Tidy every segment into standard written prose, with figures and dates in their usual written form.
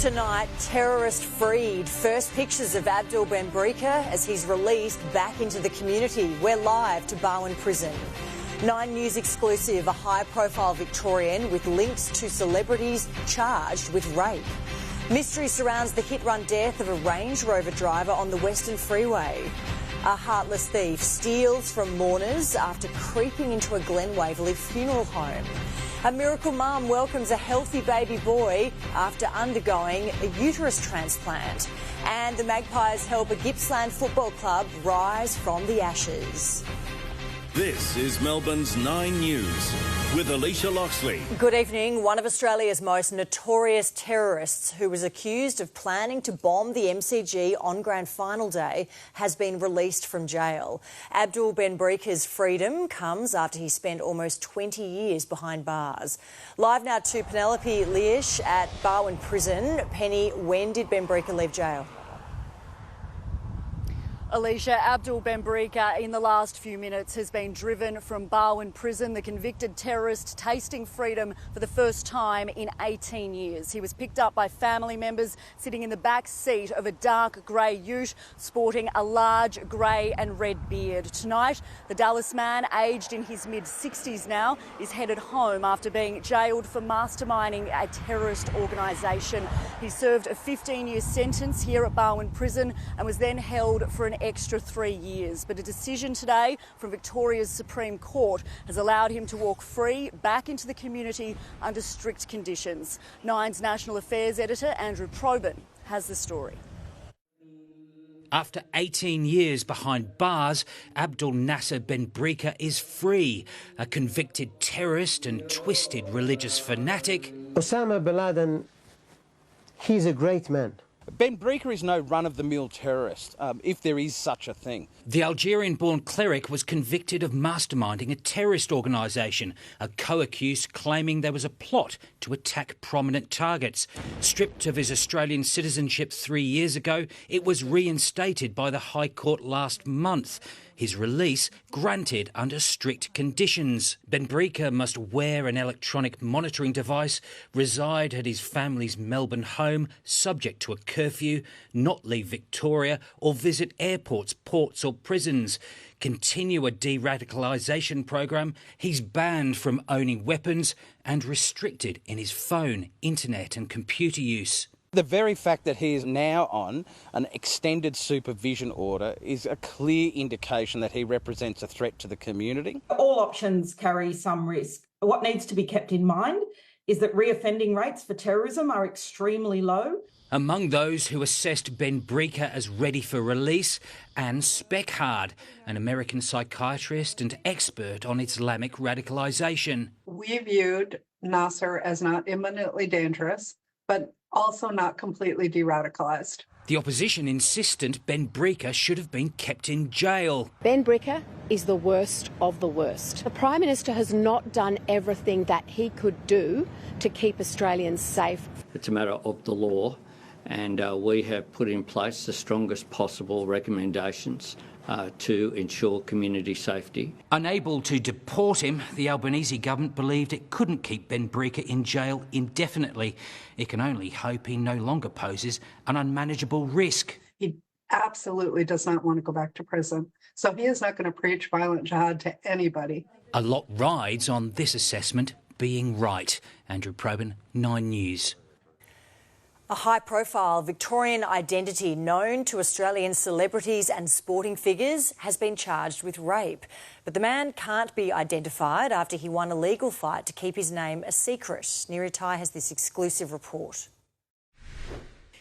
Tonight, terrorist freed. First pictures of Abdul Benbrika as he's released back into the community. We're live to Barwon Prison. 9 News exclusive, a high-profile Victorian with links to celebrities charged with rape. Mystery surrounds the hit-run death of a Range Rover driver on the Western Freeway. A heartless thief steals from mourners after creeping into a Glen Waverley funeral home. A miracle mum welcomes a healthy baby boy after undergoing a uterus transplant. And the Magpies help a Gippsland football club rise from the ashes. This is Melbourne's 9 News with Alicia Loxley. Good evening. One of Australia's most notorious terrorists who was accused of planning to bomb the MCG on Grand Final day has been released from jail. Abdul Benbrika's freedom comes after he spent almost 20 years behind bars. Live now to Penelope Leish at Barwon Prison. Penny, when did Benbrika leave jail? Alicia, Abdul Benbrika in the last few minutes has been driven from Barwon Prison, the convicted terrorist tasting freedom for the first time in 18 years. He was picked up by family members sitting in the back seat of a dark grey ute sporting a large grey and red beard. Tonight, the Dallas man, aged in his mid-60s now, is headed home after being jailed for masterminding a terrorist organisation. He served a 15-year sentence here at Barwon Prison and was then held for an extra 3 years. But a decision today from Victoria's Supreme Court has allowed him to walk free back into the community under strict conditions. Nine's National Affairs editor Andrew Probyn has the story. After 18 years behind bars, Abdul Nasser Benbrika is free. A convicted terrorist and twisted religious fanatic. Osama bin Laden, he's a great man. Benbrika is no run-of-the-mill terrorist, if there is such a thing. The Algerian-born cleric was convicted of masterminding a terrorist organisation, a co-accused claiming there was a plot to attack prominent targets. Stripped of his Australian citizenship 3 years ago, it was reinstated by the High Court last month. His release granted under strict conditions. Benbrika must wear an electronic monitoring device, reside at his family's Melbourne home, subject to a curfew, not leave Victoria or visit airports, ports or prisons, continue a de-radicalisation program. He's banned from owning weapons and restricted in his phone, internet and computer use. The very fact that he is now on an extended supervision order is a clear indication that he represents a threat to the community. All options carry some risk. What needs to be kept in mind is that reoffending rates for terrorism are extremely low. Among those who assessed Benbrika as ready for release, Anne Speckhard, an American psychiatrist and expert on Islamic radicalisation. We viewed Nasser as not imminently dangerous, but also not completely de-radicalised. The opposition insistent Benbrika should have been kept in jail. Benbrika is the worst of the worst. The Prime Minister has not done everything that he could do to keep Australians safe. It's a matter of the law, and we have put in place the strongest possible recommendations to ensure community safety. Unable to deport him, the Albanese government believed it couldn't keep Benbrika in jail indefinitely. It can only hope he no longer poses an unmanageable risk. He absolutely does not want to go back to prison, so he is not going to preach violent jihad to anybody. A lot rides on this assessment being right. Andrew Probyn, 9 News. A high-profile Victorian identity known to Australian celebrities and sporting figures has been charged with rape. But the man can't be identified after he won a legal fight to keep his name a secret. Niri Tai has this exclusive report.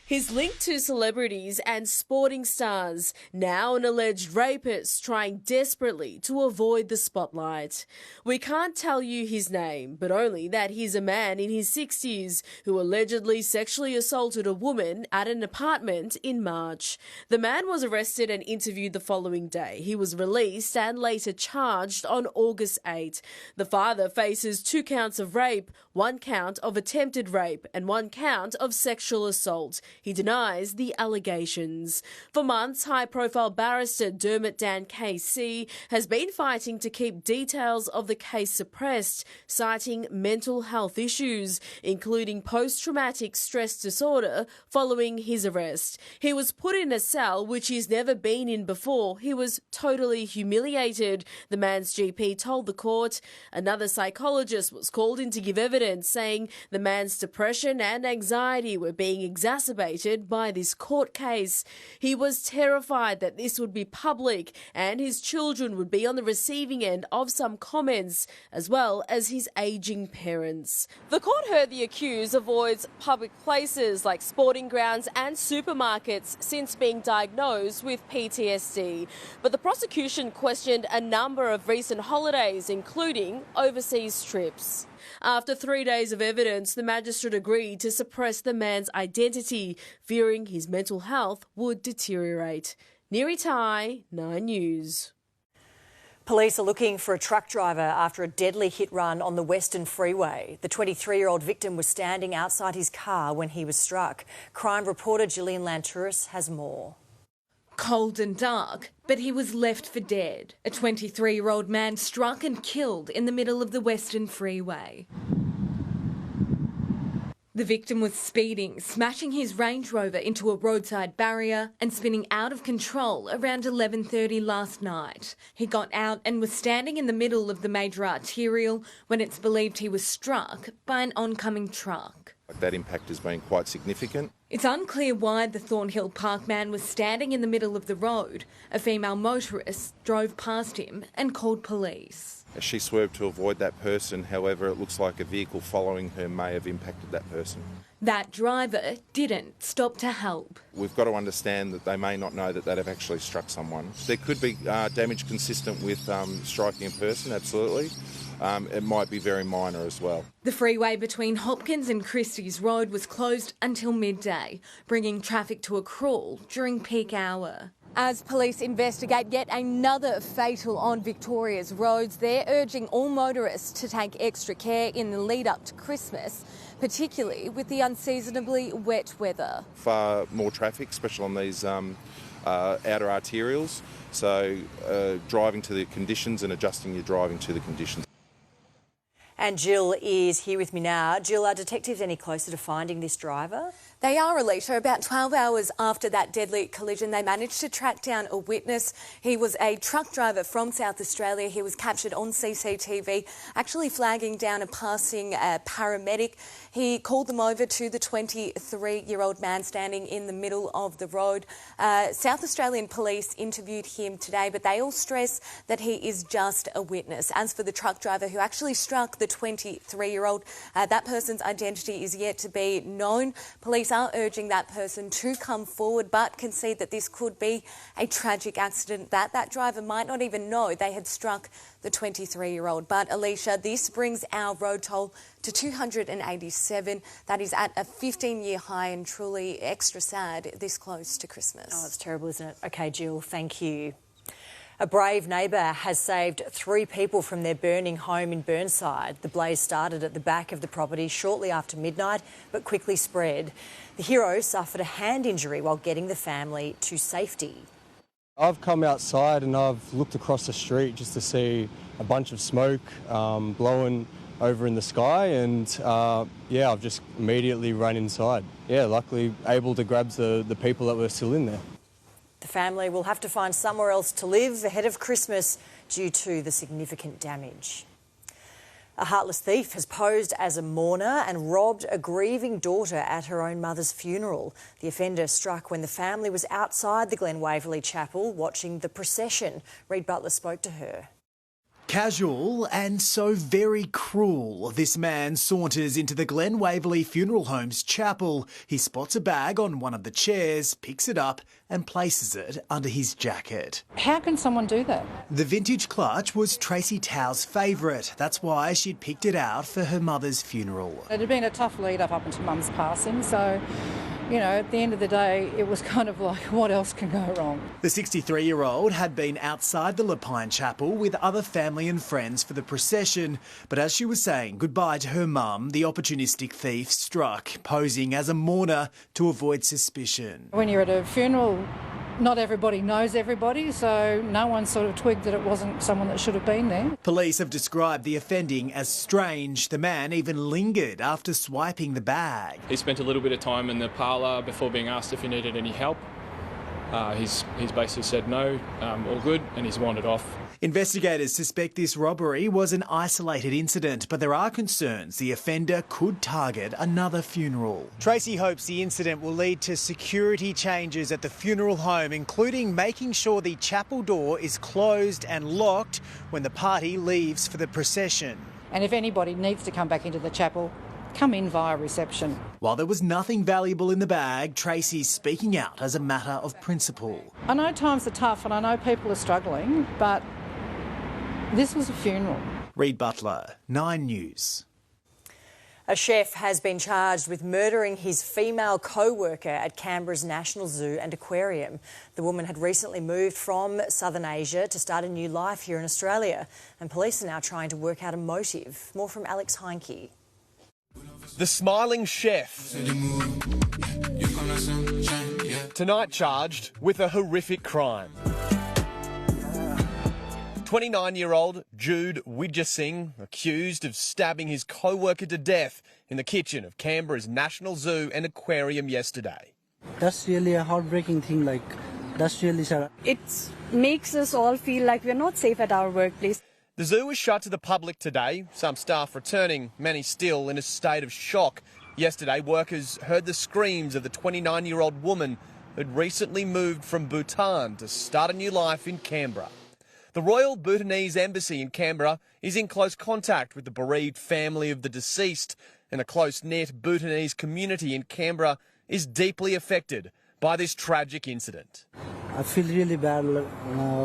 He's linked to celebrities and sporting stars, now an alleged rapist trying desperately to avoid the spotlight. We can't tell you his name, but only that he's a man in his 60s who allegedly sexually assaulted a woman at an apartment in March. The man was arrested and interviewed the following day. He was released and later charged on August 8. The father faces 2 counts of rape, 1 count of attempted rape and 1 count of sexual assault. He denies the allegations. For months, high-profile barrister Dermot Dan KC has been fighting to keep details of the case suppressed, citing mental health issues, including post-traumatic stress disorder following his arrest. He was put in a cell which he's never been in before. He was totally humiliated, the man's GP told the court. Another psychologist was called in to give evidence, saying the man's depression and anxiety were being exacerbated by this court case. He was terrified that this would be public and his children would be on the receiving end of some comments, as well as his ageing parents. The court heard the accused avoids public places like sporting grounds and supermarkets since being diagnosed with PTSD. But the prosecution questioned a number of recent holidays, including overseas trips. After 3 days of evidence, the magistrate agreed to suppress the man's identity, fearing his mental health would deteriorate. Neri Tai, 9 News. Police are looking for a truck driver after a deadly hit run on the Western Freeway. The 23-year-old victim was standing outside his car when he was struck. Crime reporter Gillian Lantouris has more. Cold and dark, but he was left for dead. A 23-year-old man struck and killed in the middle of the Western Freeway. The victim was speeding, smashing his Range Rover into a roadside barrier and spinning out of control around 11:30 last night. He got out and was standing in the middle of the major arterial when it's believed he was struck by an oncoming truck. That impact has been quite significant. It's unclear why the Thornhill Park man was standing in the middle of the road. A female motorist drove past him and called police. She swerved to avoid that person, however, it looks like a vehicle following her may have impacted that person. That driver didn't stop to help. We've got to understand that they may not know that they've actually struck someone. There could be damage consistent with striking a person, absolutely. It might be very minor as well. The freeway between Hopkins and Christie's Road was closed until midday, bringing traffic to a crawl during peak hour. As police investigate yet another fatal on Victoria's roads, they're urging all motorists to take extra care in the lead up to Christmas, particularly with the unseasonably wet weather. Far more traffic, especially on these outer arterials, so driving to the conditions and adjusting your driving to the conditions. And Jill is here with me now. Jill, are detectives any closer to finding this driver? They are, Alicia. About 12 hours after that deadly collision, they managed to track down a witness. He was a truck driver from South Australia. He was captured on CCTV, actually flagging down a passing paramedic. He called them over to the 23-year-old man standing in the middle of the road. South Australian police interviewed him today, but they all stress that he is just a witness. As for the truck driver who actually struck the 23-year-old, that person's identity is yet to be known. Police are urging that person to come forward but concede that this could be a tragic accident, that driver might not even know they had struck the 23-year-old. But Alicia, this brings our road toll to 287. That is at a 15-year high and truly extra sad this close to Christmas. Oh, it's terrible, isn't it? OK, Jill, thank you. A brave neighbour has saved 3 people from their burning home in Burnside. The blaze started at the back of the property shortly after midnight, but quickly spread. The hero suffered a hand injury while getting the family to safety. I've come outside and I've looked across the street just to see a bunch of smoke blowing over in the sky, and I've just immediately run inside. Yeah, luckily able to grab the people that were still in there. The family will have to find somewhere else to live ahead of Christmas due to the significant damage. A heartless thief has posed as a mourner and robbed a grieving daughter at her own mother's funeral. The offender struck when the family was outside the Glen Waverley Chapel watching the procession. Reid Butler spoke to her. Casual and so very cruel, this man saunters into the Glen Waverley Funeral Home's chapel. He spots a bag on one of the chairs, picks it up and places it under his jacket. How can someone do that? The vintage clutch was Tracy Tow's favourite. That's why she'd picked it out for her mother's funeral. It had been a tough lead up until Mum's passing, so at the end of the day, it was kind of like, what else can go wrong? The 63-year-old had been outside the Lapine Chapel with other family and friends for the procession, but as she was saying goodbye to her mum, the opportunistic thief struck, posing as a mourner to avoid suspicion. When you're at a funeral, not everybody knows everybody, so no one sort of twigged that it wasn't someone that should have been there. Police have described the offending as strange. The man even lingered after swiping the bag. He spent a little bit of time in the parlour before being asked if he needed any help. He's basically said no, all good, and he's wandered off. Investigators suspect this robbery was an isolated incident, but there are concerns the offender could target another funeral. Tracy hopes the incident will lead to security changes at the funeral home, including making sure the chapel door is closed and locked when the party leaves for the procession. And if anybody needs to come back into the chapel, come in via reception. While there was nothing valuable in the bag, Tracy's speaking out as a matter of principle. I know times are tough and I know people are struggling, but this was a funeral. Reid Butler, 9 News. A chef has been charged with murdering his female co-worker at Canberra's National Zoo and Aquarium. The woman had recently moved from Southern Asia to start a new life here in Australia, and police are now trying to work out a motive. More from Alex Heinke. The smiling chef, tonight charged with a horrific crime. 29-year-old Jude Widjasingh accused of stabbing his co-worker to death in the kitchen of Canberra's National Zoo and Aquarium yesterday. That's really a heartbreaking thing, that's really sad. It makes us all feel like we're not safe at our workplace. The zoo was shut to the public today, some staff returning, many still in a state of shock. Yesterday, workers heard the screams of the 29-year-old woman who'd recently moved from Bhutan to start a new life in Canberra. The Royal Bhutanese Embassy in Canberra is in close contact with the bereaved family of the deceased, and a close-knit Bhutanese community in Canberra is deeply affected by this tragic incident. I feel really bad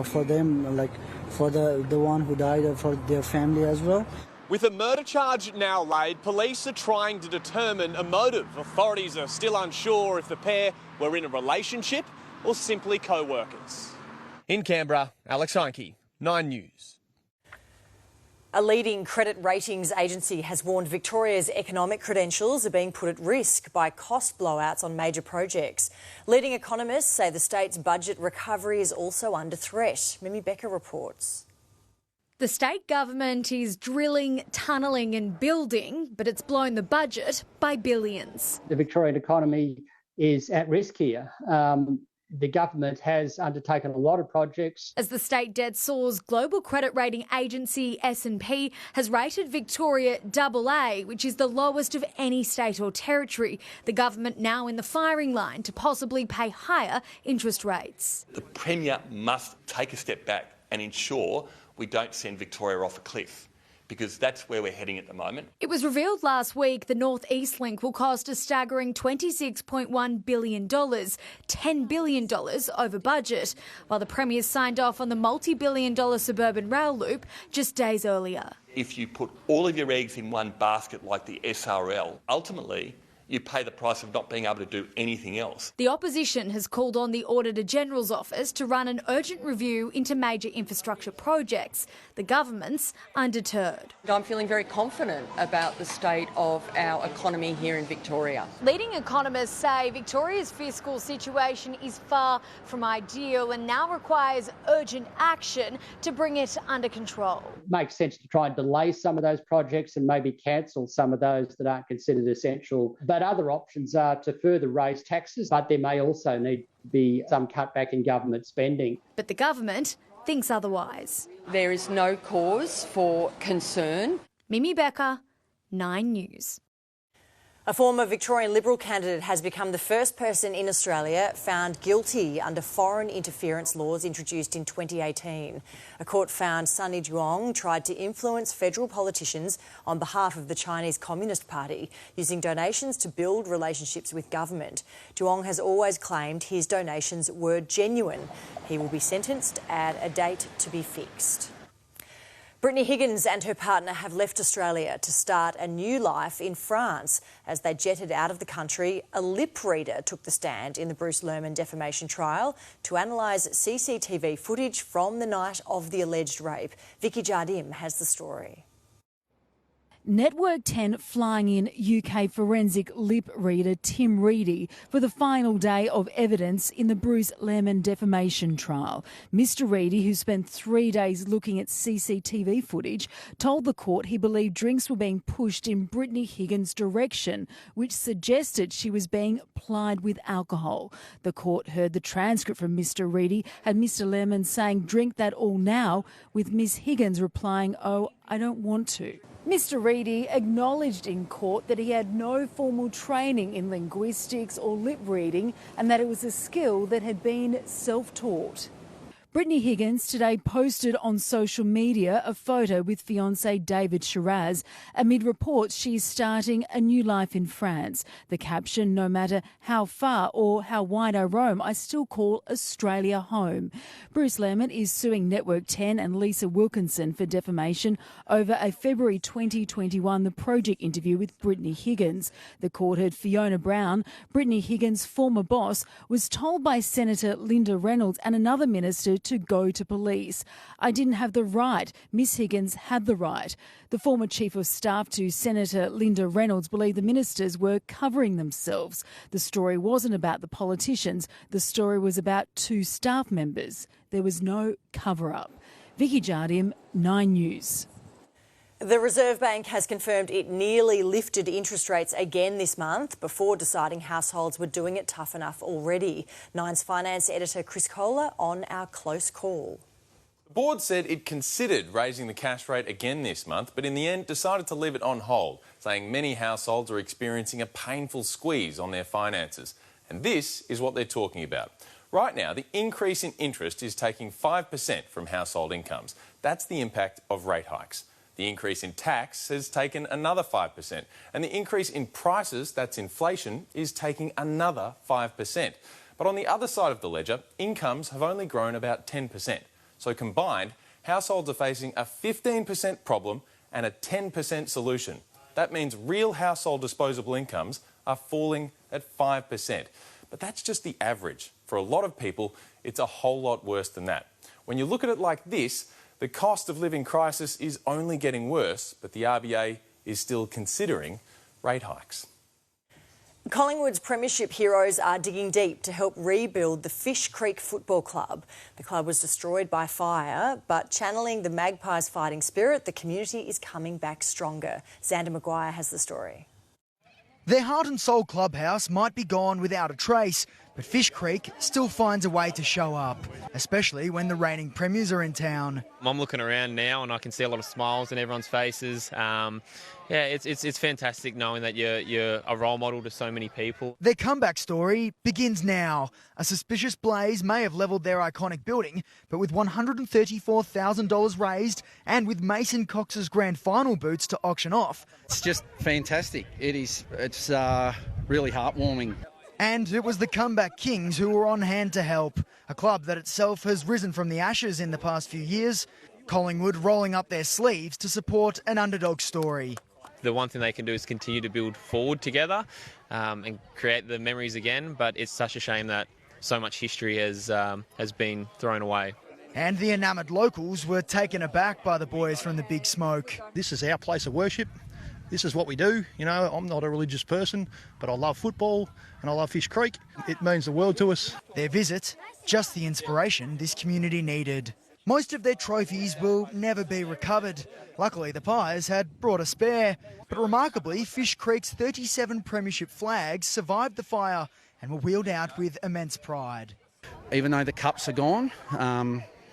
for them, for the one who died, for their family as well. With a murder charge now laid, police are trying to determine a motive. Authorities are still unsure if the pair were in a relationship or simply co-workers. In Canberra, Alex Heinke, 9 News. A leading credit ratings agency has warned Victoria's economic credentials are being put at risk by cost blowouts on major projects. Leading economists say the state's budget recovery is also under threat. Mimi Becker reports. The state government is drilling, tunnelling and building, but it's blown the budget by billions. The Victorian economy is at risk here. The government has undertaken a lot of projects. As the state debt soars, global credit rating agency S&P has rated Victoria AA, which is the lowest of any state or territory. The government now in the firing line to possibly pay higher interest rates. The Premier must take a step back and ensure we don't send Victoria off a cliff, because that's where we're heading at the moment. It was revealed last week the North East Link will cost a staggering $26.1 billion, $10 billion over budget, while the Premier signed off on the multi-billion-dollar suburban rail loop just days earlier. If you put all of your eggs in one basket like the SRL, ultimately you pay the price of not being able to do anything else. The opposition has called on the Auditor-General's office to run an urgent review into major infrastructure projects. The government's undeterred. I'm feeling very confident about the state of our economy here in Victoria. Leading economists say Victoria's fiscal situation is far from ideal and now requires urgent action to bring it under control. It makes sense to try and delay some of those projects and maybe cancel some of those that aren't considered essential. But other options are to further raise taxes, but there may also need to be some cutback in government spending. But the government thinks otherwise. There is no cause for concern. Mimi Becker, 9 News. A former Victorian Liberal candidate has become the first person in Australia found guilty under foreign interference laws introduced in 2018. A court found Sunny Dawe tried to influence federal politicians on behalf of the Chinese Communist Party, using donations to build relationships with government. Dawe has always claimed his donations were genuine. He will be sentenced at a date to be fixed. Brittany Higgins and her partner have left Australia to start a new life in France. As they jetted out of the country, a lip reader took the stand in the Bruce Lerman defamation trial to analyse CCTV footage from the night of the alleged rape. Vicky Jardim has the story. Network 10 flying in UK forensic lip reader Tim Reedy for the final day of evidence in the Bruce Lerman defamation trial. Mr Reedy, who spent 3 days looking at CCTV footage, told the court he believed drinks were being pushed in Brittany Higgins' direction, which suggested she was being plied with alcohol. The court heard the transcript from Mr Reedy and Mr Lerman saying, "Drink that all now," with Miss Higgins replying, "Oh, I don't want to." Mr Reedy acknowledged in court that he had no formal training in linguistics or lip reading and that it was a skill that had been self-taught. Brittany Higgins today posted on social media a photo with fiancé David Shiraz amid reports she is starting a new life in France. The caption, "No matter how far or how wide I roam, I still call Australia home." Bruce Lerman is suing Network 10 and Lisa Wilkinson for defamation over a February 2021 The Project interview with Brittany Higgins. The court heard Fiona Brown, Brittany Higgins' former boss, was told by Senator Linda Reynolds and another minister to go to police. "I didn't have the right. Miss Higgins had the right." The former chief of staff to Senator Linda Reynolds believed the ministers were covering themselves. The story wasn't about the politicians. The story was about 2 staff members. There was no cover-up. Vicky Jardim, 9 News. The Reserve Bank has confirmed it nearly lifted interest rates again this month before deciding households were doing it tough enough already. Nine's finance editor Chris Kohler on our close call. The board said it considered raising the cash rate again this month, but in the end decided to leave it on hold, saying many households are experiencing a painful squeeze on their finances. And this is what they're talking about. Right now, the increase in interest is taking 5% from household incomes. That's the impact of rate hikes. The increase in tax has taken another 5%. And the increase in prices, that's inflation, is taking another 5%. But on the other side of the ledger, incomes have only grown about 10%. So combined, households are facing a 15% problem and a 10% solution. That means real household disposable incomes are falling at 5%. But that's just the average. For a lot of people, it's a whole lot worse than that. When you look at it like this, the cost of living crisis is only getting worse, but the RBA is still considering rate hikes. Collingwood's premiership heroes are digging deep to help rebuild the Fish Creek Football Club. The club was destroyed by fire, but channeling the Magpies' fighting spirit, the community is coming back stronger. Xander Maguire has the story. Their heart and soul clubhouse might be gone without a trace, but Fish Creek still finds a way to show up, especially when the reigning premiers are in town. I'm looking around now and I can see a lot of smiles on everyone's faces. It's fantastic knowing that you're a role model to so many people. Their comeback story begins now. A suspicious blaze may have levelled their iconic building, but with $134,000 raised and with Mason Cox's grand final boots to auction off. It's just fantastic. It's really heartwarming. And it was the Comeback Kings who were on hand to help, a club that itself has risen from the ashes in the past few years. Collingwood rolling up their sleeves to support an underdog story. The one thing they can do is continue to build forward together and create the memories again, but it's such a shame that so much history has been thrown away. And the enamoured locals were taken aback by the boys from the Big Smoke. This is our place of worship. This is what we do. You know, I'm not a religious person, but I love football and I love Fish Creek. It means the world to us. Their visit, just the inspiration this community needed. Most of their trophies will never be recovered. Luckily, the Pies had brought a spare. But remarkably, Fish Creek's 37 premiership flags survived the fire and were wheeled out with immense pride. Even though the cups are gone,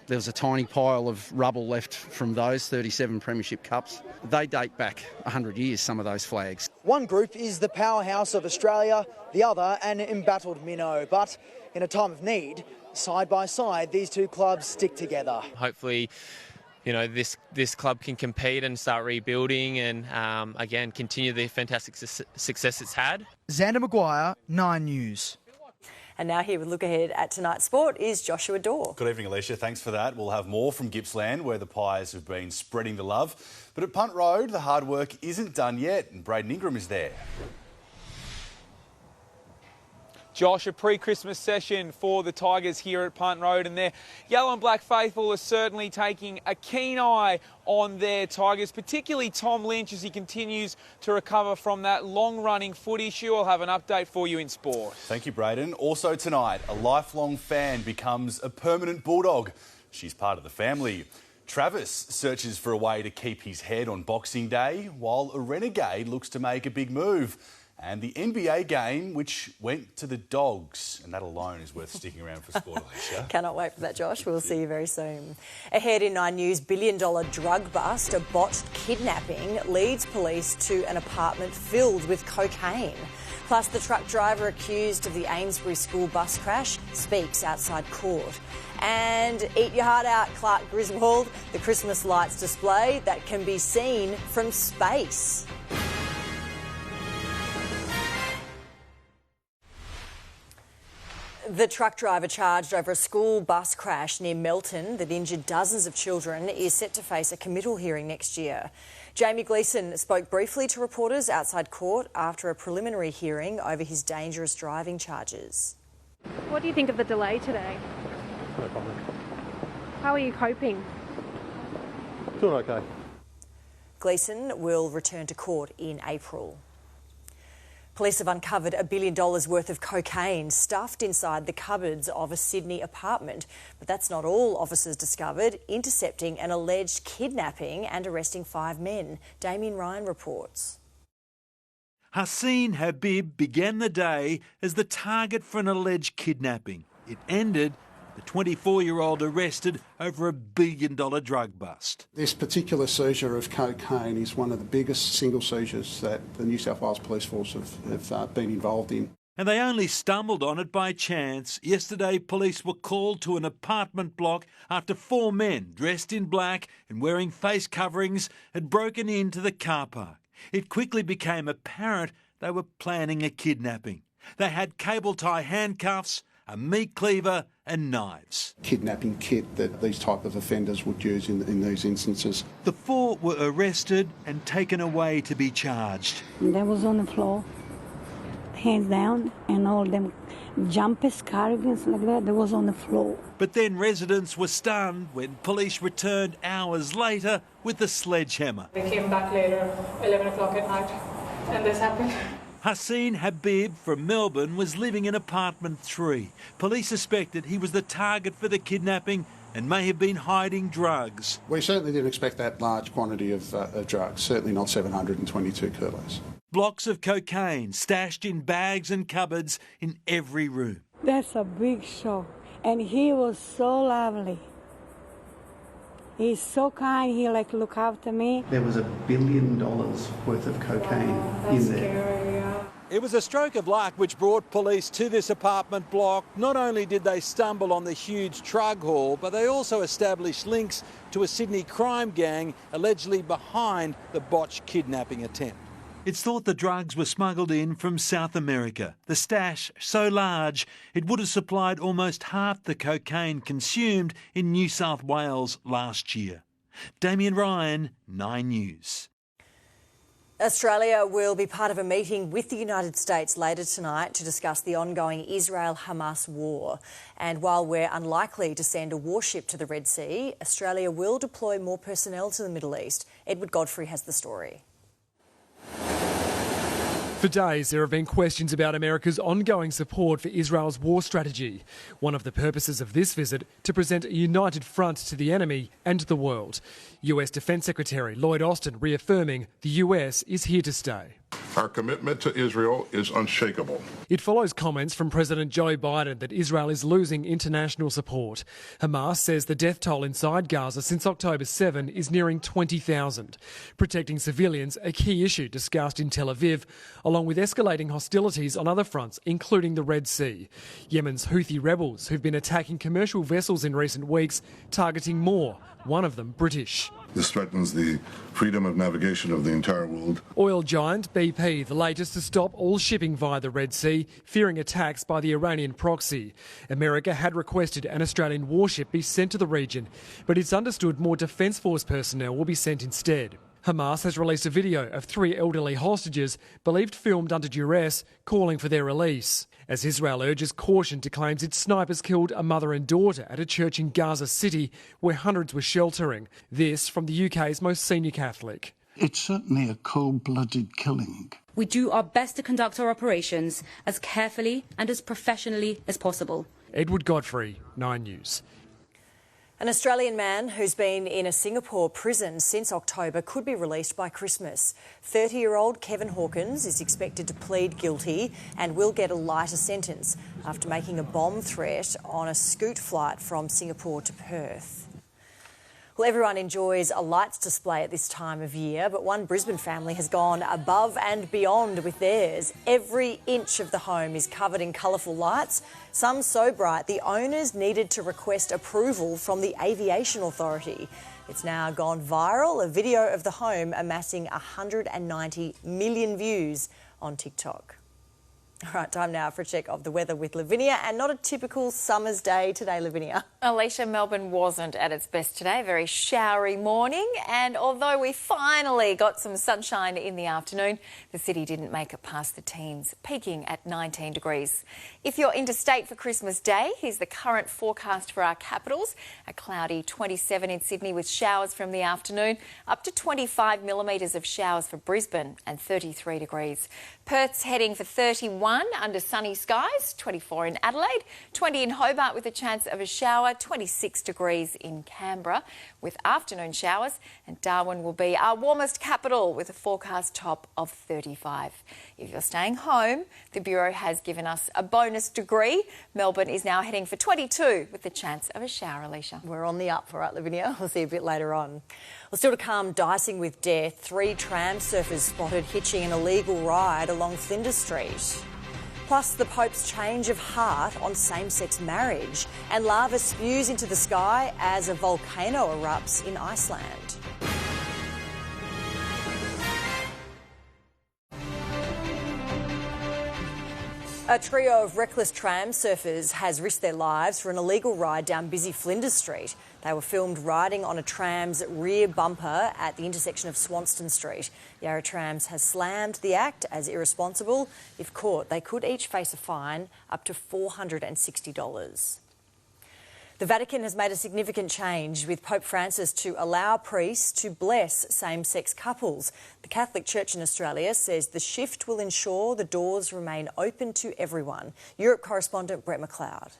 there was a tiny pile of rubble left from those 37 premiership cups. They date back 100 years, some of those flags. One group is the powerhouse of Australia, the other an embattled minnow. But in a time of need, side by side, these two clubs stick together. Hopefully, you know, this club can compete and start rebuilding and, again, continue the fantastic success it's had. Xander Maguire, 9 News. And now here with look ahead at tonight's sport is Joshua Dawe. Good evening, Alicia. Thanks for that. We'll have more from Gippsland, where the Pies have been spreading the love. But at Punt Road, the hard work isn't done yet, and Braden Ingram is there. Josh, a pre-Christmas session for the Tigers here at Punt Road, and their yellow and black faithful are certainly taking a keen eye on their Tigers, particularly Tom Lynch as he continues to recover from that long-running foot issue. I'll have an update for you in sport. Thank you, Braden. Also tonight, a lifelong fan becomes a permanent Bulldog. She's part of the family. Travis searches for a way to keep his head on Boxing Day, while a renegade looks to make a big move. And the NBA game, which went to the Dogs. And that alone is worth sticking around for sport, Alicia. Cannot wait for that, Josh. We'll see you very soon. Ahead in 9 News, billion-dollar drug bust, a botched kidnapping leads police to an apartment filled with cocaine. Plus, the truck driver accused of the Amesbury school bus crash speaks outside court. And eat your heart out, Clark Griswold, the Christmas lights display that can be seen from space. The truck driver charged over a school bus crash near Melton that injured dozens of children is set to face a committal hearing next year. Jamie Gleeson spoke briefly to reporters outside court after a preliminary hearing over his dangerous driving charges. What do you think of the delay today? No problem. How are you coping? Doing okay. Gleeson will return to court in April. Police have uncovered $1 billion worth of cocaine stuffed inside the cupboards of a Sydney apartment. But that's not all officers discovered, intercepting an alleged kidnapping and arresting 5 men. Damien Ryan reports. Haseen Habib began the day as the target for an alleged kidnapping. It ended the 24-year-old arrested over $1 billion drug bust. This particular seizure of cocaine is one of the biggest single seizures that the New South Wales Police Force have been involved in. And they only stumbled on it by chance. Yesterday, police were called to an apartment block after 4 men dressed in black and wearing face coverings had broken into the car park. It quickly became apparent they were planning a kidnapping. They had cable tie handcuffs, a meat cleaver and knives. Kidnapping kit that these type of offenders would use in these instances. The 4 were arrested and taken away to be charged. They was on the floor, hands down, and all them jumpers, cardigans like that, they was on the floor. But then residents were stunned when police returned hours later with the sledgehammer. They came back later, 11 o'clock at night, and this happened. Haseen Habib from Melbourne was living in apartment 3. Police suspected he was the target for the kidnapping and may have been hiding drugs. We certainly didn't expect that large quantity of drugs, certainly not 722 kilos. Blocks of cocaine stashed in bags and cupboards in every room. That's a big shock. And he was so lovely. He's so kind, he look after me. There was $1 billion worth of cocaine in there. Scary, yeah. It was a stroke of luck which brought police to this apartment block. Not only did they stumble on the huge drug haul, but they also established links to a Sydney crime gang allegedly behind the botched kidnapping attempt. It's thought the drugs were smuggled in from South America. The stash so large it would have supplied almost half the cocaine consumed in New South Wales last year. Damien Ryan, 9 News. Australia will be part of a meeting with the United States later tonight to discuss the ongoing Israel-Hamas war. And while we're unlikely to send a warship to the Red Sea, Australia will deploy more personnel to the Middle East. Edward Godfrey has the story. For days, there have been questions about America's ongoing support for Israel's war strategy. One of the purposes of this visit, to present a united front to the enemy and the world. US Defence Secretary Lloyd Austin reaffirming the US is here to stay. Our commitment to Israel is unshakable. It follows comments from President Joe Biden that Israel is losing international support. Hamas says the death toll inside Gaza since October 7 is nearing 20,000. Protecting civilians, a key issue discussed in Tel Aviv, along with escalating hostilities on other fronts, including the Red Sea. Yemen's Houthi rebels, who've been attacking commercial vessels in recent weeks, targeting more, one of them British. This threatens the freedom of navigation of the entire world. Oil giant BP, the latest to stop all shipping via the Red Sea, fearing attacks by the Iranian proxy. America had requested an Australian warship be sent to the region, but it's understood more Defence Force personnel will be sent instead. Hamas has released a video of 3 elderly hostages, believed filmed under duress, calling for their release. As Israel urges caution to claims its snipers killed a mother and daughter at a church in Gaza City, where hundreds were sheltering. This from the UK's most senior Catholic. It's certainly a cold-blooded killing. We do our best to conduct our operations as carefully and as professionally as possible. Edward Godfrey, 9 News. An Australian man who's been in a Singapore prison since October could be released by Christmas. 30-year-old Kevin Hawkins is expected to plead guilty and will get a lighter sentence after making a bomb threat on a scoot flight from Singapore to Perth. Well, everyone enjoys a lights display at this time of year, but one Brisbane family has gone above and beyond with theirs. Every inch of the home is covered in colourful lights, some so bright the owners needed to request approval from the Aviation Authority. It's now gone viral, a video of the home amassing 190 million views on TikTok. All right, time now for a check of the weather with Livinia, and not a typical summer's day today, Livinia. Alicia, Melbourne wasn't at its best today. Very showery morning, and although we finally got some sunshine in the afternoon, the city didn't make it past the teens, peaking at 19 degrees. If you're interstate for Christmas Day, here's the current forecast for our capitals. A cloudy 27 in Sydney with showers from the afternoon, up to 25 millimetres of showers for Brisbane and 33 degrees. Perth's heading for 31 under sunny skies, 24 in Adelaide, 20 in Hobart with a chance of a shower, 26 degrees in Canberra with afternoon showers, and Darwin will be our warmest capital with a forecast top of 35. If you're staying home, the Bureau has given us a bonus degree. Melbourne is now heading for 22 with the chance of a shower, Alicia. We're on the up, all right, Livinia. We'll see you a bit later on. Well, still to come, dicing with death. 3 tram surfers spotted hitching an illegal ride along Flinders Street. Plus, the Pope's change of heart on same-sex marriage. And lava spews into the sky as a volcano erupts in Iceland. A trio of reckless tram surfers has risked their lives for an illegal ride down busy Flinders Street. They were filmed riding on a tram's rear bumper at the intersection of Swanston Street. Yarra Trams has slammed the act as irresponsible. If caught, they could each face a fine up to $460. The Vatican has made a significant change with Pope Francis to allow priests to bless same-sex couples. The Catholic Church in Australia says the shift will ensure the doors remain open to everyone. Europe correspondent Brett McLeod.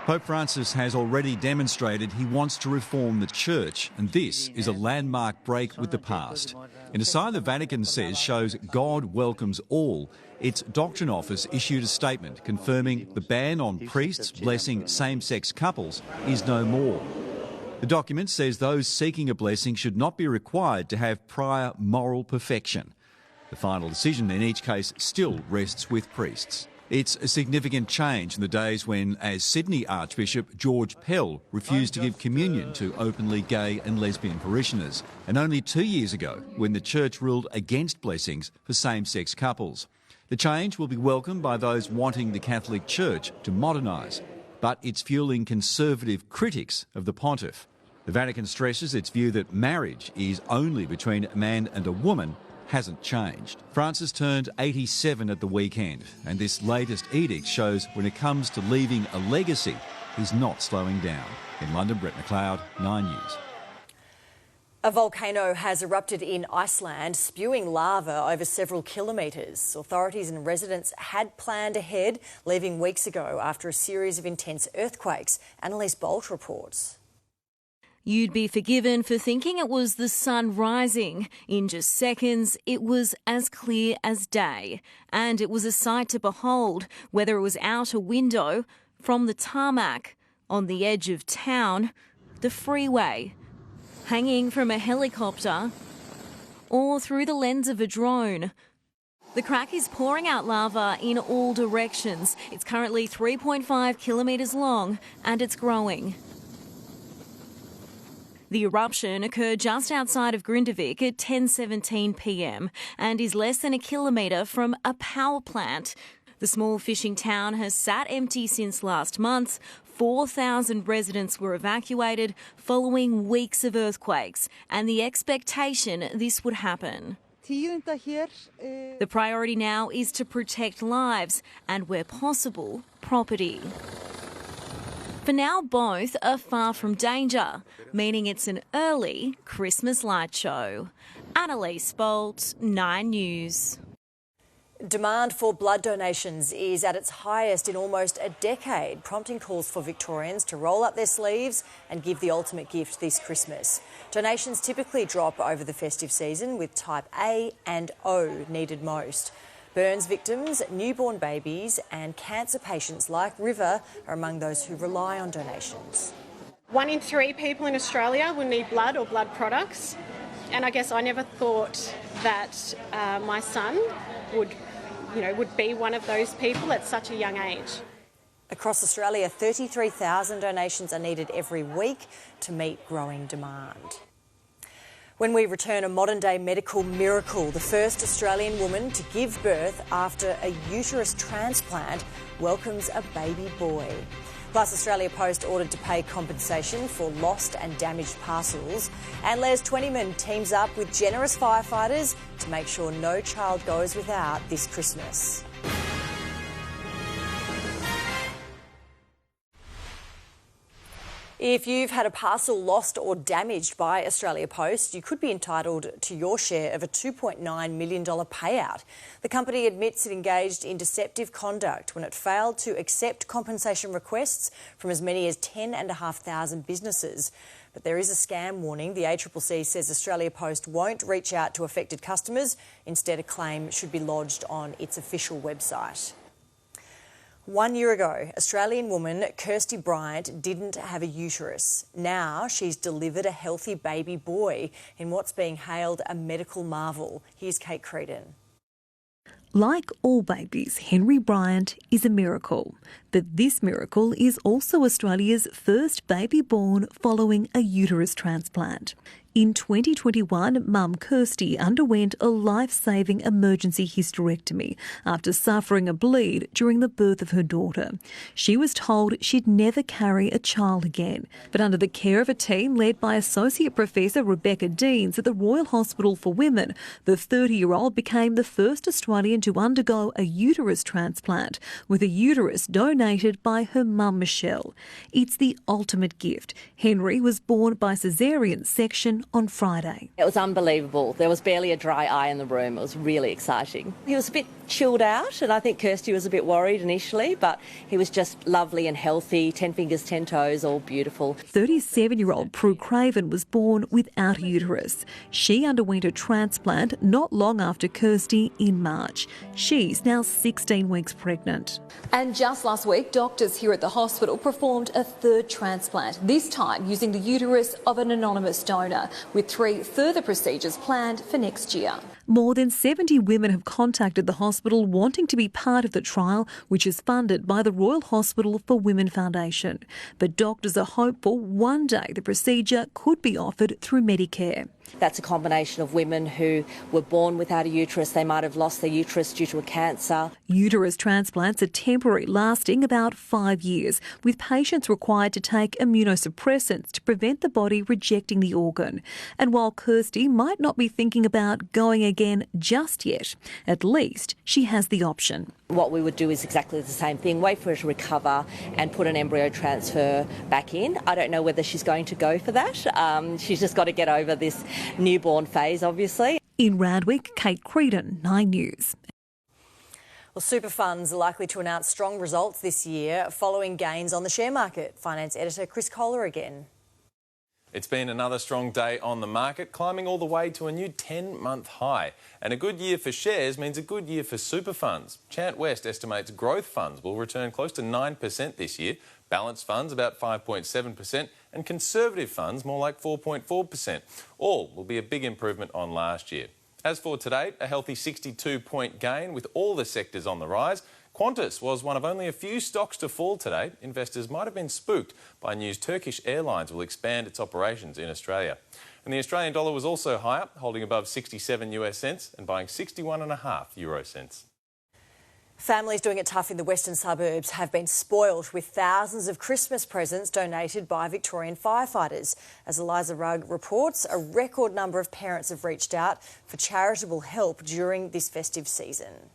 Pope Francis has already demonstrated he wants to reform the Church, and this is a landmark break with the past. In a sign the Vatican says shows God welcomes all, its Doctrine Office issued a statement confirming the ban on priests blessing same-sex couples is no more. The document says those seeking a blessing should not be required to have prior moral perfection. The final decision in each case still rests with priests. It's a significant change in the days when, as Sydney Archbishop George Pell refused to give communion to openly gay and lesbian parishioners, and only 2 years ago when the Church ruled against blessings for same-sex couples. The change will be welcomed by those wanting the Catholic Church to modernise, but it's fuelling conservative critics of the pontiff. The Vatican stresses its view that marriage is only between a man and a woman hasn't changed. Francis turned 87 at the weekend, and this latest edict shows when it comes to leaving a legacy, he's not slowing down. In London, Brett McLeod, 9 News. A volcano has erupted in Iceland, spewing lava over several kilometres. Authorities and residents had planned ahead, leaving weeks ago after a series of intense earthquakes. Annalise Bolt reports. You'd be forgiven for thinking it was the sun rising. In just seconds, it was as clear as day. And it was a sight to behold, whether it was out a window, from the tarmac, on the edge of town, the freeway, hanging from a helicopter, or through the lens of a drone. The crack is pouring out lava in all directions. It's currently 3.5 kilometres long and it's growing. The eruption occurred just outside of Grindavik at 10:17 p.m. and is less than a kilometre from a power plant. The small fishing town has sat empty since last month. 4,000 residents were evacuated following weeks of earthquakes and the expectation this would happen. The priority now is to protect lives and, where possible, property. For now, both are far from danger, meaning it's an early Christmas light show. Annalise Bolt, 9 News. Demand for blood donations is at its highest in almost a decade, prompting calls for Victorians to roll up their sleeves and give the ultimate gift this Christmas. Donations typically drop over the festive season, with type A and O needed most. Burns victims, newborn babies and cancer patients like River are among those who rely on donations. 1 in 3 people in Australia will need blood or blood products, and I guess I never thought that my son would be one of those people at such a young age. Across Australia, 33,000 donations are needed every week to meet growing demand. When we return, a modern-day medical miracle. The first Australian woman to give birth after a uterus transplant welcomes a baby boy. Plus, Australia Post ordered to pay compensation for lost and damaged parcels. And Les Twentyman teams up with generous firefighters to make sure no child goes without this Christmas. If you've had a parcel lost or damaged by Australia Post, you could be entitled to your share of a $2.9 million payout. The company admits it engaged in deceptive conduct when it failed to accept compensation requests from as many as 10,500 businesses. But there is a scam warning. The ACCC says Australia Post won't reach out to affected customers. Instead, a claim should be lodged on its official website. 1 year ago, Australian woman Kirsty Bryant didn't have a uterus. Now she's delivered a healthy baby boy in what's being hailed a medical marvel. Here's Kate Creedon. Like all babies, Henry Bryant is a miracle. But this miracle is also Australia's first baby born following a uterus transplant. In 2021, mum Kirsty underwent a life-saving emergency hysterectomy after suffering a bleed during the birth of her daughter. She was told she'd never carry a child again. But under the care of a team led by Associate Professor Rebecca Deans at the Royal Hospital for Women, the 30-year-old became the first Australian to undergo a uterus transplant, with a uterus donated by her mum Michelle. It's the ultimate gift. Henry was born by caesarean section on Friday. It was unbelievable. There was barely a dry eye in the room. It was really exciting. He was a bit chilled out, and I think Kirsty was a bit worried initially, but he was just lovely and healthy, 10 fingers, 10 toes, all beautiful. 37-year-old Prue Craven was born without a uterus. She underwent a transplant not long after Kirsty in March. She's now 16 weeks pregnant. And just last week, doctors here at the hospital performed a third transplant, this time using the uterus of an anonymous donor, with 3 further procedures planned for next year. More than 70 women have contacted the hospital wanting to be part of the trial, which is funded by the Royal Hospital for Women Foundation. But doctors are hopeful one day the procedure could be offered through Medicare. That's a combination of women who were born without a uterus. They might have lost their uterus due to a cancer. Uterus transplants are temporary, lasting about 5 years, with patients required to take immunosuppressants to prevent the body rejecting the organ. And while Kirsty might not be thinking about going again just yet, at least she has the option. What we would do is exactly the same thing, wait for her to recover and put an embryo transfer back in. I don't know whether she's going to go for that. She's just got to get over this newborn phase, obviously. In Randwick, Kate Creedon, 9 News. Well, super funds are likely to announce strong results this year following gains on the share market. Finance editor Chris Kohler again. It's been another strong day on the market, climbing all the way to a new 10-month high. And a good year for shares means a good year for super funds. Chant West estimates growth funds will return close to 9% this year, balanced funds about 5.7%, and conservative funds more like 4.4%. All will be a big improvement on last year. As for today, a healthy 62-point gain with all the sectors on the rise. Qantas was one of only a few stocks to fall today. Investors might have been spooked by news Turkish Airlines will expand its operations in Australia. And the Australian dollar was also higher, holding above 67 US cents and buying 61.5 euro cents. Families doing it tough in the western suburbs have been spoilt with thousands of Christmas presents donated by Victorian firefighters. As Eliza Rugg reports, a record number of parents have reached out for charitable help during this festive season.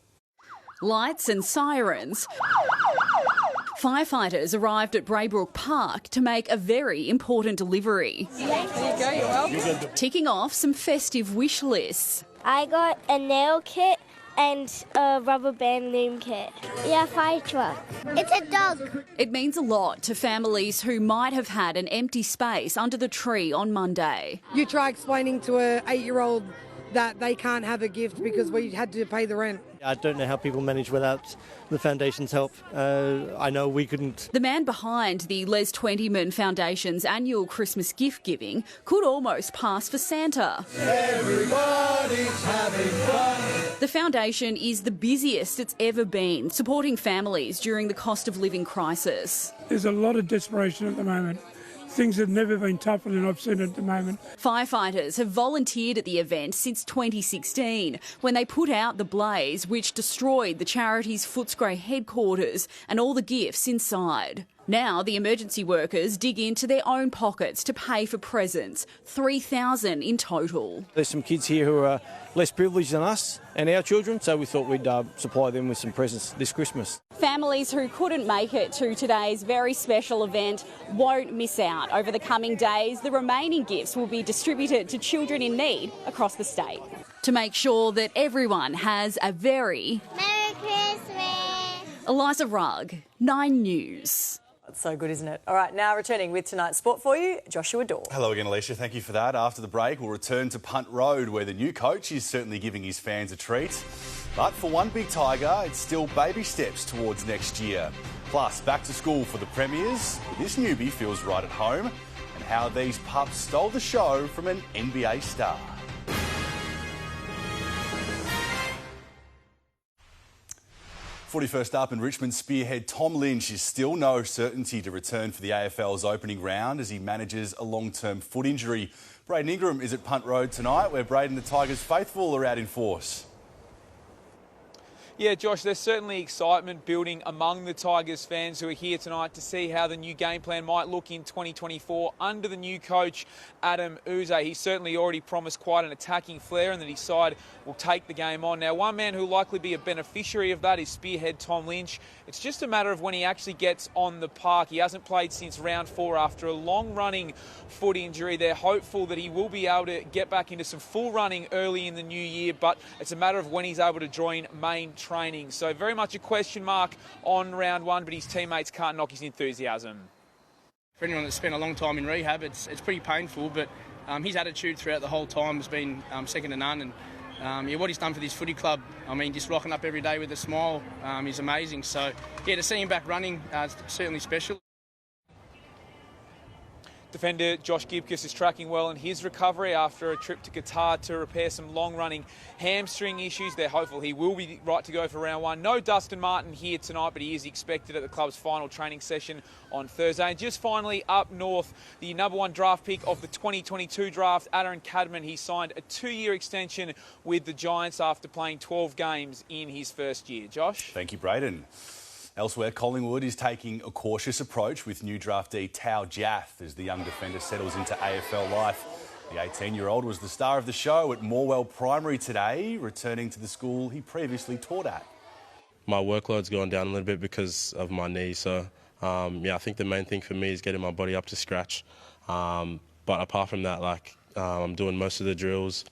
Lights and sirens. Firefighters arrived at Braybrook Park to make a very important delivery. There you go, you're welcome. Ticking off some festive wish lists. I got a nail kit and a rubber band loom kit. Yeah, fire truck. It's a dog. It means a lot to families who might have had an empty space under the tree on Monday. You try explaining to an 8-year-old that they can't have a gift because we had to pay the rent. I don't know how people manage without the Foundation's help. I know we couldn't. The man behind the Les Twentyman Foundation's annual Christmas gift giving could almost pass for Santa. Everybody's having fun. The foundation is the busiest it's ever been, supporting families during the cost of living crisis. There's a lot of desperation at the moment. Things have never been tougher than I've seen at the moment. Firefighters have volunteered at the event since 2016, when they put out the blaze which destroyed the charity's Footscray headquarters and all the gifts inside. Now the emergency workers dig into their own pockets to pay for presents, 3,000 in total. There's some kids here who are less privileged than us and our children, so we thought we'd supply them with some presents this Christmas. Families who couldn't make it to today's very special event won't miss out. Over the coming days, the remaining gifts will be distributed to children in need across the state. To make sure that everyone has a very Merry Christmas. Eliza Rugg, 9 News. That's so good, isn't it? All right, now returning with tonight's sport for you, Joshua Dawe. Hello again, Alicia. Thank you for that. After the break, we'll return to Punt Road, where the new coach is certainly giving his fans a treat. But for one big Tiger, it's still baby steps towards next year. Plus, back to school for the premiers. This newbie feels right at home, and how these pups stole the show from an NBA star. Footy first up, in Richmond spearhead Tom Lynch is still no certainty to return for the AFL's opening round as he manages a long-term foot injury. Braden Ingram is at Punt Road tonight, where Braden, the Tigers faithful, are out in force. Yeah, Josh, there's certainly excitement building among the Tigers fans who are here tonight to see how the new game plan might look in 2024 under the new coach, Adam Uze. He's certainly already promised quite an attacking flair and that his side will take the game on. Now, one man who will likely be a beneficiary of that is spearhead Tom Lynch. It's just a matter of when he actually gets on the park. He hasn't played since round 4 after a long-running foot injury. They're hopeful that he will be able to get back into some full running early in the new year, but it's a matter of when he's able to join main training. So very much a question mark on round 1, but his teammates can't knock his enthusiasm. For anyone that's spent a long time in rehab, it's pretty painful, but his attitude throughout the whole time has been second to none. And what he's done for this footy club, I mean, just rocking up every day with a smile is amazing. So, yeah, to see him back running, it's certainly special. Defender Josh Gibcus is tracking well in his recovery after a trip to Qatar to repair some long-running hamstring issues. They're hopeful he will be right to go for round 1. No Dustin Martin here tonight, but he is expected at the club's final training session on Thursday. And just finally, up north, the number 1 draft pick of the 2022 draft, Aaron Cadman, he signed a 2-year extension with the Giants after playing 12 games in his first year. Josh? Thank you, Braden. Elsewhere, Collingwood is taking a cautious approach with new draftee Dawe as the young defender settles into AFL life. The 18-year-old was the star of the show at Morwell Primary today, returning to the school he previously taught at. My workload's gone down a little bit because of my knee, so I think the main thing for me is getting my body up to scratch. But apart from that, I'm doing most of the drills.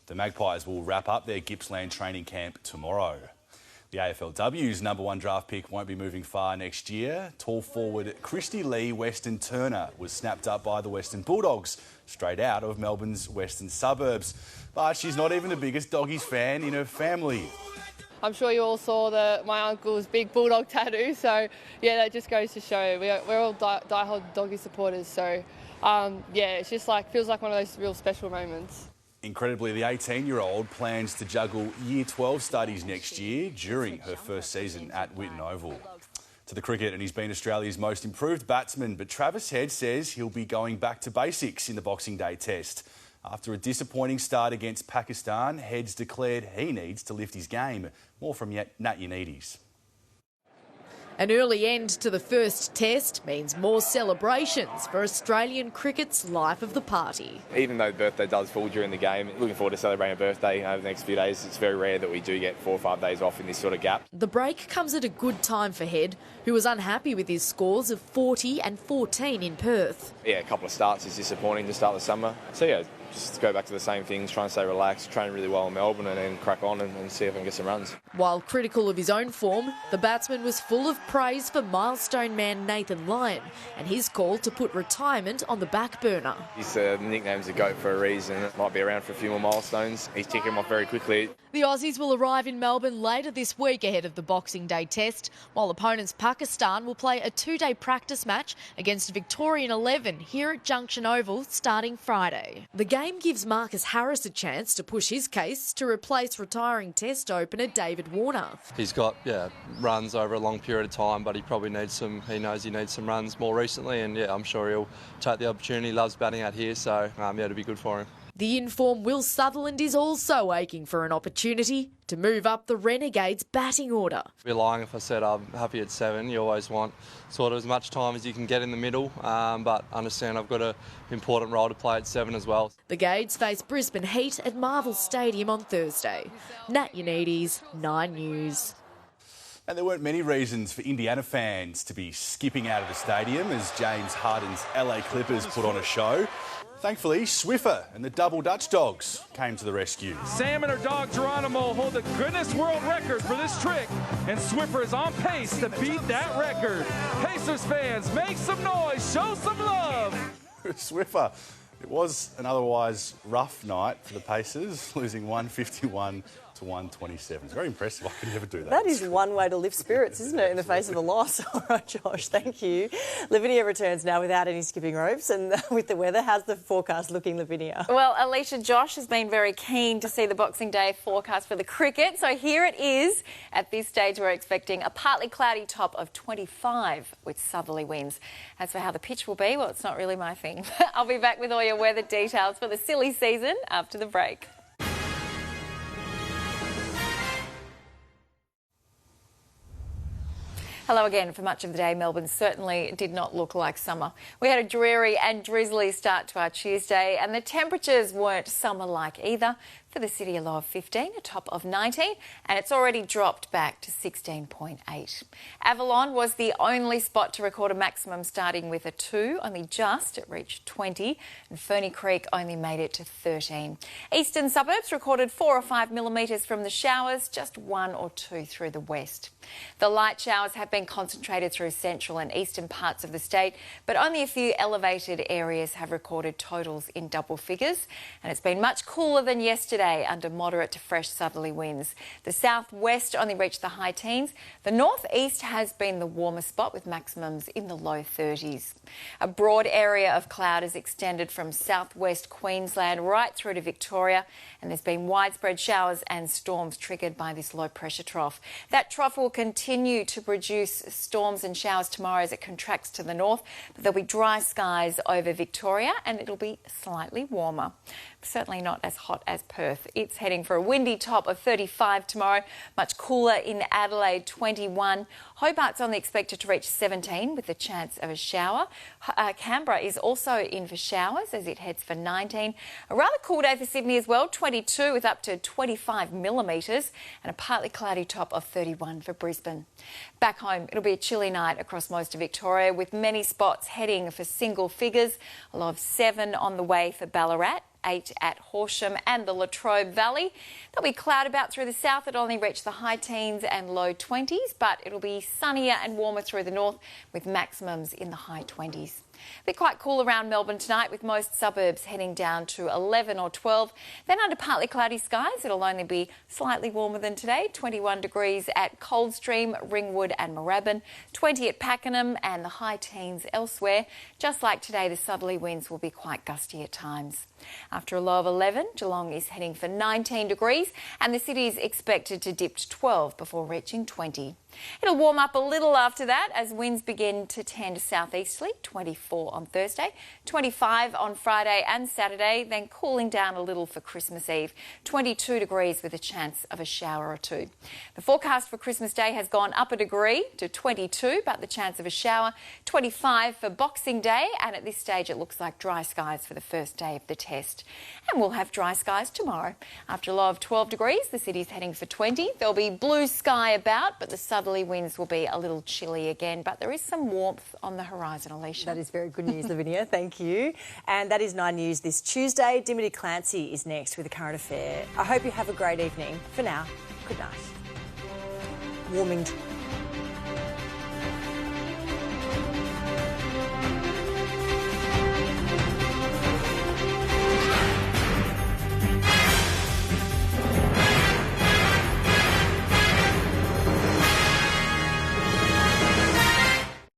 The Magpies will wrap up their Gippsland training camp tomorrow. The AFLW's number 1 draft pick won't be moving far next year. Tall forward Christy Lee Weston Turner was snapped up by the Western Bulldogs, straight out of Melbourne's western suburbs. But she's not even the biggest doggies fan in her family. I'm sure you all saw my uncle's big bulldog tattoo, so yeah, that just goes to show we're all die-hard doggy supporters. So it's just feels like one of those real special moments. Incredibly, the 18-year-old plans to juggle Year 12 studies next year during her first season at Whitten Oval. To the cricket, and he's been Australia's most improved batsman, but Travis Head says he'll be going back to basics in the Boxing Day test. After a disappointing start against Pakistan, Head's declared he needs to lift his game. More from Nat Yanides. An early end to the first test means more celebrations for Australian cricket's life of the party. Even though birthday does fall during the game, looking forward to celebrating a birthday over the next few days. It's very rare that we do get 4 or 5 days off in this sort of gap. The break comes at a good time for Head, who was unhappy with his scores of 40 and 14 in Perth. Yeah, a couple of starts is disappointing to start the summer. So yeah, just go back to the same things, try and stay relaxed, train really well in Melbourne and then crack on and see if I can get some runs. While critical of his own form, the batsman was full of praise for milestone man Nathan Lyon and his call to put retirement on the back burner. His nickname's a GOAT for a reason. Might be around for a few more milestones. He's ticking them off very quickly. The Aussies will arrive in Melbourne later this week ahead of the Boxing Day test, while opponents Pakistan will play a 2-day practice match against Victorian 11 here at Junction Oval starting Friday. The game gives Marcus Harris a chance to push his case to replace retiring test opener David Warner. He's got runs over a long period of time, but he probably needs some. He knows he needs some runs more recently, and I'm sure he'll take the opportunity. He loves batting out here, so it'll be good for him. The in-form Will Sutherland is also aching for an opportunity to move up the Renegades' batting order. I'd be lying if I said I'm happy at 7. You always want sort of as much time as you can get in the middle, but understand I've got an important role to play at 7 as well. The Gades face Brisbane Heat at Marvel Stadium on Thursday. Nat Yanides, 9 News. And there weren't many reasons for Indiana fans to be skipping out of the stadium as James Harden's LA Clippers put on a show. Thankfully, Swiffer and the Double Dutch Dogs came to the rescue. Sam and her dog Geronimo hold the Guinness World Record for this trick, and Swiffer is on pace to beat that record. Pacers fans, make some noise, show some love. Swiffer, it was an otherwise rough night for the Pacers, losing 151 to 127. It's very impressive. I could never do that. That is one way to lift spirits, isn't it, in the face of a loss? All right, Josh, thank you. Lavinia returns now without any skipping ropes and with the weather. How's the forecast looking, Lavinia? Well, Alicia, Josh has been very keen to see the Boxing Day forecast for the cricket. So here it is. At this stage, we're expecting a partly cloudy top of 25 with southerly winds. As for how the pitch will be, well, it's not really my thing. I'll be back with all your weather details for the silly season after the break. Hello again. For much of the day, Melbourne certainly did not look like summer. We had a dreary and drizzly start to our Tuesday, and the temperatures weren't summer-like either. For the city, a low of 15, a top of 19, and it's already dropped back to 16.8. Avalon was the only spot to record a maximum starting with a 2, only just. It reached 20, and Ferny Creek only made it to 13. Eastern suburbs recorded 4 or 5 millimetres from the showers, just 1 or 2 through the west. The light showers have been concentrated through central and eastern parts of the state, but only a few elevated areas have recorded totals in double figures, and it's been much cooler than yesterday under moderate to fresh southerly winds. The southwest only reached the high teens. The northeast has been the warmer spot with maximums in the low 30s. A broad area of cloud is extended from southwest Queensland right through to Victoria, and there's been widespread showers and storms triggered by this low pressure trough. That trough will continue to produce storms and showers tomorrow as it contracts to the north, but there'll be dry skies over Victoria and it'll be slightly warmer. Certainly not as hot as Perth. It's heading for a windy top of 35 tomorrow, much cooler in Adelaide, 21. Hobart's only expected to reach 17 with a chance of a shower. Canberra is also in for showers as it heads for 19. A rather cool day for Sydney as well, 22 with up to 25 millimetres, and a partly cloudy top of 31 for Brisbane. Back home, it'll be a chilly night across most of Victoria with many spots heading for single figures, a low of 7 on the way for Ballarat, 8 at Horsham and the Latrobe Valley. There'll be cloud about through the south. It'll only reach the high teens and low 20s, but it'll be sunnier and warmer through the north with maximums in the high 20s. It'll be quite cool around Melbourne tonight with most suburbs heading down to 11 or 12. Then under partly cloudy skies, it'll only be slightly warmer than today, 21 degrees at Coldstream, Ringwood and Moorabbin, 20 at Pakenham and the high teens elsewhere. Just like today, the southerly winds will be quite gusty at times. After a low of 11, Geelong is heading for 19 degrees and the city is expected to dip to 12 before reaching 20. It'll warm up a little after that as winds begin to tend southeasterly, 24 on Thursday, 25 on Friday and Saturday, then cooling down a little for Christmas Eve, 22 degrees with a chance of a shower or two. The forecast for Christmas Day has gone up a degree to 22, but the chance of a shower, 25 for Boxing Day, and at this stage it looks like dry skies for the first day of the test. And we'll have dry skies tomorrow. After a low of 12 degrees, the city's heading for 20. There'll be blue sky about, but the southerly winds will be a little chilly again, but there is some warmth on the horizon, Alicia. That is very good news, Livinia. Thank you. And that is 9 News this Tuesday. Dimity Clancy is next with a current affair. I hope you have a great evening. For now, good night. Warming